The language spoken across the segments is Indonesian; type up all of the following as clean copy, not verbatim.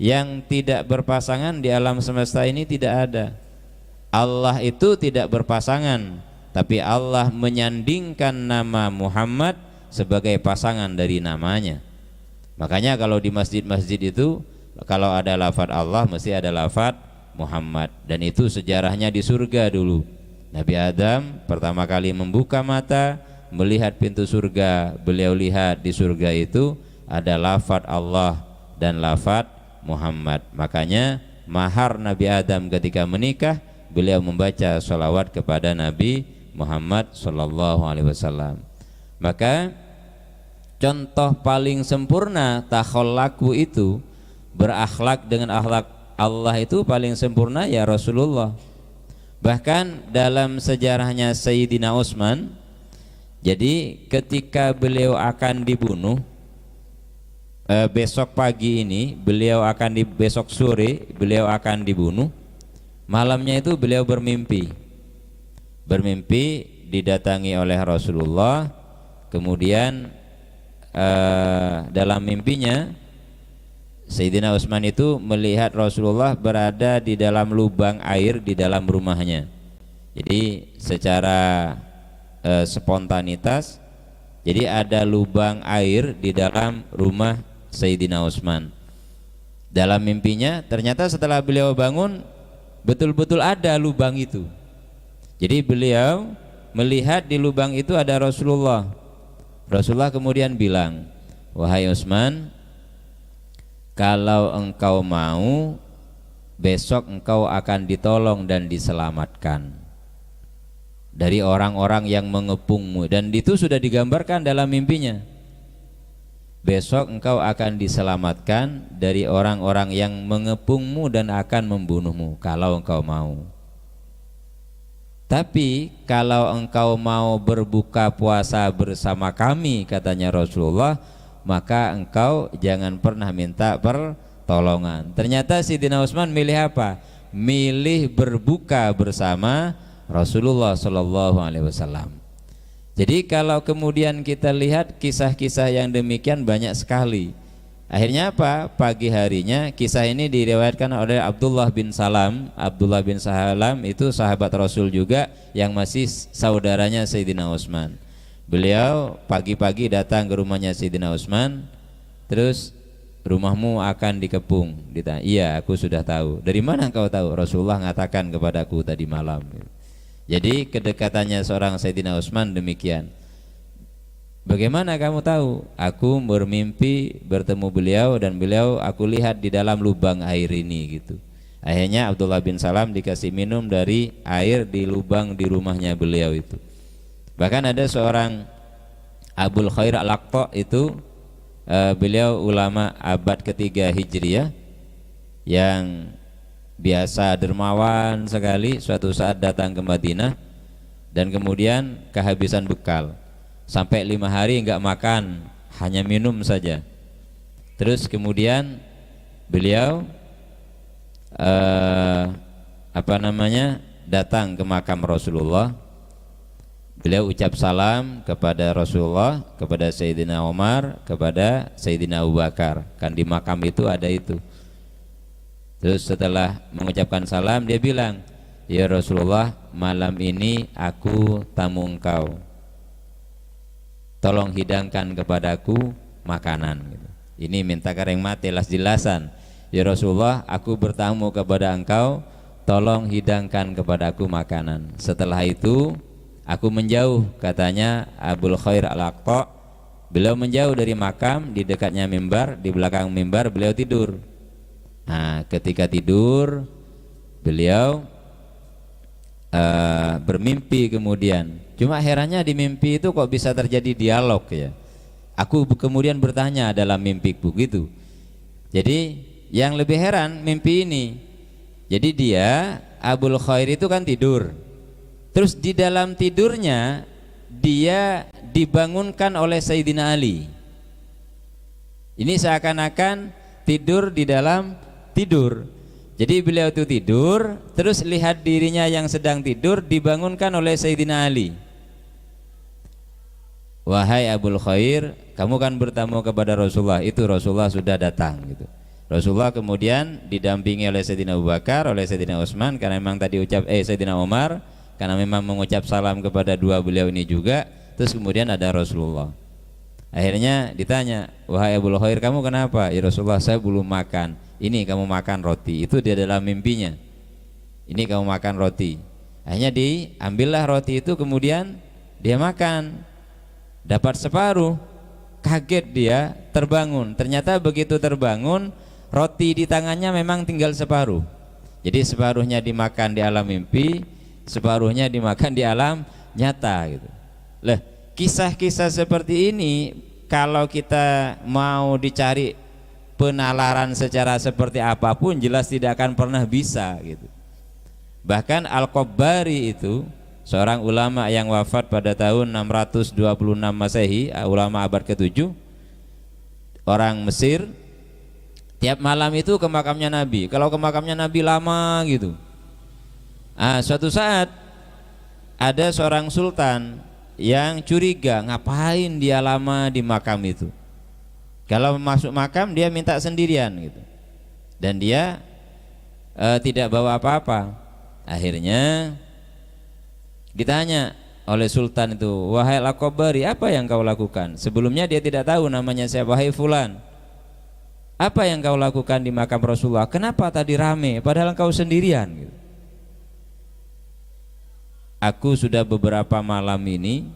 Yang tidak berpasangan di alam semesta ini tidak ada. Allah itu tidak berpasangan, tapi Allah menyandingkan nama Muhammad sebagai pasangan dari namanya. Makanya kalau di masjid-masjid itu kalau ada lafadz Allah mesti ada lafadz Muhammad. Dan itu sejarahnya di surga dulu. Nabi Adam pertama kali membuka mata melihat pintu surga, beliau lihat di surga itu ada lafadz Allah dan lafadz Muhammad. Makanya mahar Nabi Adam ketika menikah, beliau membaca sholawat kepada Nabi Muhammad sallallahu alaihi wasallam. Maka contoh paling sempurna takhallaku itu, berakhlak dengan akhlak Allah itu paling sempurna ya Rasulullah. Bahkan dalam sejarahnya Sayyidina Utsman, jadi ketika beliau akan dibunuh, besok pagi ini besok sore beliau akan dibunuh. Malamnya itu beliau bermimpi didatangi oleh Rasulullah. Kemudian dalam mimpinya Sayyidina Utsman itu melihat Rasulullah berada di dalam lubang air di dalam rumahnya. Jadi secara spontanitas, jadi ada lubang air di dalam rumah Sayyidina Utsman. Dalam mimpinya ternyata setelah beliau bangun betul-betul ada lubang itu. Jadi beliau melihat di lubang itu ada Rasulullah. Rasulullah kemudian bilang, "Wahai Utsman, kalau engkau mau, besok engkau akan ditolong dan diselamatkan dari orang-orang yang mengepungmu." Dan itu sudah digambarkan dalam mimpinya. Besok engkau akan diselamatkan dari orang-orang yang mengepungmu dan akan membunuhmu kalau engkau mau. Tapi kalau engkau mau berbuka puasa bersama kami, katanya Rasulullah, maka engkau jangan pernah minta pertolongan. Ternyata Sayyidina Utsman milih apa? Milih berbuka bersama Rasulullah Shallallahu Alaihi Wasallam. Jadi kalau kemudian kita lihat kisah-kisah yang demikian banyak sekali. Akhirnya apa? Pagi harinya kisah ini diriwayatkan oleh Abdullah bin Salam. Abdullah bin Salam itu sahabat Rasul juga yang masih saudaranya Sayyidina Utsman. Beliau pagi-pagi datang ke rumahnya Sayyidina Utsman. Terus, rumahmu akan dikepung. Ditanya, iya aku sudah tahu. Dari mana engkau tahu? Rasulullah mengatakan kepadaku tadi malam. Jadi kedekatannya seorang Sayyidina Utsman demikian. Bagaimana kamu tahu? Aku bermimpi bertemu beliau dan beliau aku lihat di dalam lubang air ini gitu. Akhirnya Abdullah bin Salam dikasih minum dari air di lubang di rumahnya beliau itu. Bahkan ada seorang Abul Khair Al-Aqta itu beliau ulama abad ketiga Hijriyah yang biasa dermawan sekali. Suatu saat datang ke Madinah dan kemudian kehabisan bekal sampai 5 hari enggak makan, hanya minum saja. Terus kemudian beliau datang ke makam Rasulullah. Beliau ucap salam kepada Rasulullah, kepada Sayyidina Umar, kepada Sayyidina Abu Bakar. Kan di makam itu ada itu. Terus setelah mengucapkan salam dia bilang, "Ya Rasulullah, malam ini aku tamu engkau. Tolong hidangkan kepadaku makanan." Ini minta kareng mati jelas-jelasan. "Ya Rasulullah, aku bertamu kepada engkau, tolong hidangkan kepadaku makanan." Setelah itu aku menjauh, katanya Abul Khair Al-Aqta. Beliau menjauh dari makam, di dekatnya mimbar, di belakang mimbar beliau tidur. Nah, ketika tidur beliau bermimpi kemudian. Cuma herannya di mimpi itu kok bisa terjadi dialog ya. Aku kemudian bertanya dalam mimpiku gitu. Jadi yang lebih heran mimpi ini. Jadi dia Abul Khair itu kan tidur. Terus di dalam tidurnya dia dibangunkan oleh Sayyidina Ali. Ini seakan-akan tidur di dalam tidur. Jadi beliau itu tidur, terus lihat dirinya yang sedang tidur dibangunkan oleh Sayyidina Ali. "Wahai Abul Khair, kamu kan bertamu kepada Rasulullah, itu Rasulullah sudah datang gitu. Rasulullah kemudian didampingi oleh Sayyidina Abu Bakar, oleh Sayyidina Utsman, karena memang tadi Sayyidina Umar, karena memang mengucap salam kepada dua beliau ini juga. Terus kemudian ada Rasulullah. Akhirnya ditanya, wahai Abu Khair, kamu kenapa? Ya Rasulullah, saya belum makan. Ini kamu makan roti. Itu dia dalam mimpinya. Ini kamu makan roti. Akhirnya diambillah roti itu, kemudian dia makan. Dapat separuh. Kaget dia, terbangun. Ternyata begitu terbangun, roti di tangannya memang tinggal separuh. Jadi separuhnya dimakan di alam mimpi, separuhnya dimakan di alam nyata gitu. Lah, kisah-kisah seperti ini kalau kita mau dicari penalaran secara seperti apapun jelas tidak akan pernah bisa gitu. Bahkan Al-Qabbari itu seorang ulama yang wafat pada tahun 626 Masehi, ulama abad ke-7, orang Mesir. Tiap malam itu ke makamnya Nabi. Kalau ke makamnya Nabi lama gitu. Suatu saat ada seorang sultan yang curiga, ngapain dia lama di makam itu. Kalau masuk makam dia minta sendirian gitu. Dan dia tidak bawa apa-apa. Akhirnya ditanya oleh sultan itu, wahai Al-Qabbari, apa yang kau lakukan? Sebelumnya dia tidak tahu namanya siapa. Wahai fulan, apa yang kau lakukan di makam Rasulullah? Kenapa tadi rame padahal kau sendirian gitu. Aku sudah beberapa malam ini,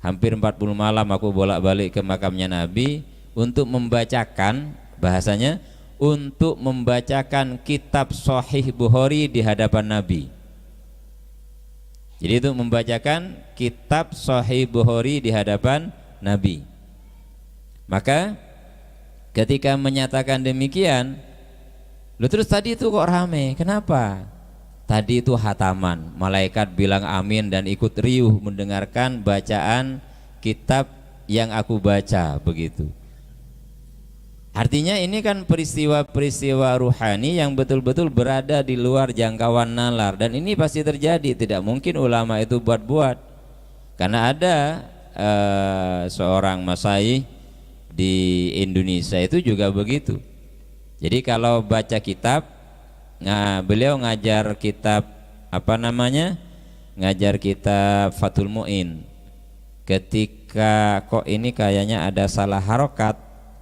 hampir 40 malam aku bolak-balik ke makamnya Nabi untuk membacakan, bahasanya untuk membacakan kitab Sahih Bukhari di hadapan Nabi. Jadi itu membacakan kitab Sahih Bukhari di hadapan Nabi. Maka ketika menyatakan demikian, terus tadi itu kok rame, kenapa? Tadi itu hataman, malaikat bilang amin dan ikut riuh mendengarkan bacaan kitab yang aku baca, begitu. Artinya ini kan peristiwa-peristiwa ruhani yang betul-betul berada di luar jangkauan nalar, dan ini pasti terjadi, tidak mungkin ulama itu buat-buat. Karena ada seorang masyaikh di Indonesia itu juga begitu. Jadi kalau baca kitab, beliau ngajar kitab ngajar kitab Fathul Mu'in. Ketika kok ini kayaknya ada salah harokat,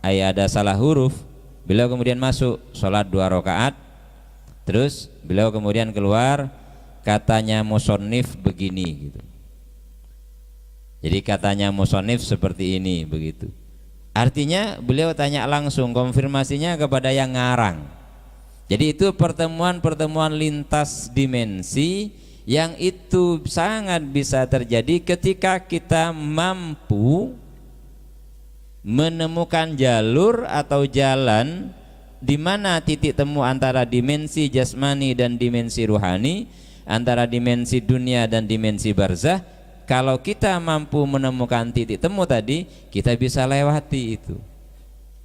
ada salah huruf, beliau kemudian masuk sholat 2 rakaat. Terus beliau kemudian keluar, katanya musonif begini gitu. Jadi katanya musonif seperti ini, begitu. Artinya beliau tanya langsung, konfirmasinya kepada yang ngarang. Jadi itu pertemuan-pertemuan lintas dimensi yang itu sangat bisa terjadi ketika kita mampu menemukan jalur atau jalan di mana titik temu antara dimensi jasmani dan dimensi ruhani, antara dimensi dunia dan dimensi barzah. Kalau kita mampu menemukan titik temu tadi, kita bisa lewati itu.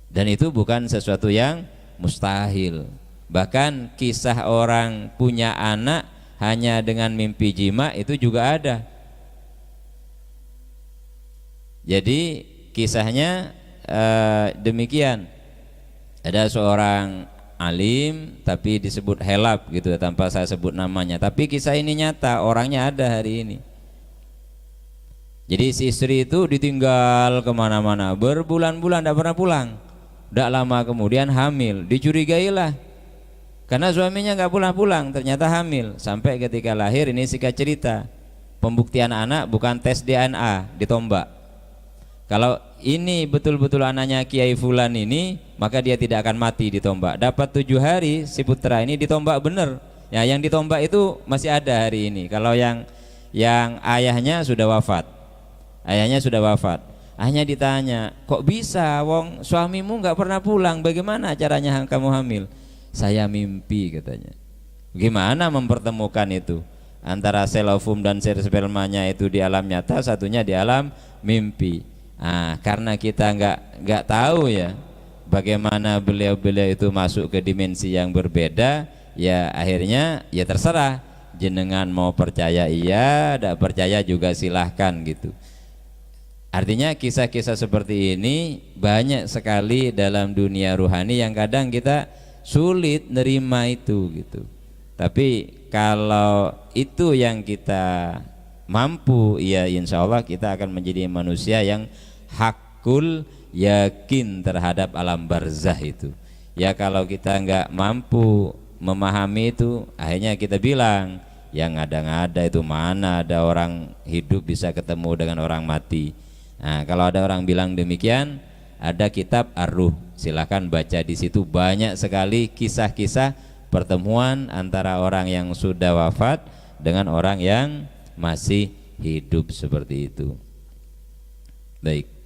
Dan itu bukan sesuatu yang mustahil. Bahkan kisah orang punya anak hanya dengan mimpi jima itu juga ada. Jadi kisahnya demikian. Ada seorang alim tapi disebut helap gitu tanpa saya sebut namanya. Tapi kisah ini nyata, orangnya ada hari ini. Jadi si istri itu ditinggal kemana-mana, berbulan-bulan tidak pernah pulang. Tidak lama kemudian hamil, dicurigailah karena suaminya nggak pulang-pulang, ternyata hamil. Sampai ketika lahir, ini singkat cerita, pembuktian anak bukan tes DNA ditombak. Kalau ini betul-betul anaknya Kiai Fulan ini, maka dia tidak akan mati ditombak. Dapat 7 hari si putra ini ditombak bener. Ya, yang ditombak itu masih ada hari ini. Kalau yang ayahnya sudah wafat, Hanya ditanya, kok bisa wong suamimu nggak pernah pulang, bagaimana caranya kamu hamil? Saya mimpi, katanya. Gimana mempertemukan itu antara sel ovum dan sel spermanya itu di alam nyata, satunya di alam mimpi. Karena kita nggak tahu ya bagaimana beliau itu masuk ke dimensi yang berbeda, ya akhirnya ya terserah, jenengan mau percaya iya, tidak percaya juga silahkan gitu. Artinya kisah-kisah seperti ini banyak sekali dalam dunia ruhani yang kadang kita sulit nerima itu gitu. Tapi kalau itu yang kita mampu, ya insya Allah kita akan menjadi manusia yang hakul yakin terhadap alam barzah itu. Ya kalau kita nggak mampu memahami itu, akhirnya kita bilang yang ngada-ngada itu, mana ada orang hidup bisa ketemu dengan orang mati. Nah, kalau ada orang bilang demikian, ada kitab Ar-Ruh, silahkan baca di situ, banyak sekali kisah-kisah pertemuan antara orang yang sudah wafat dengan orang yang masih hidup seperti itu. Baik.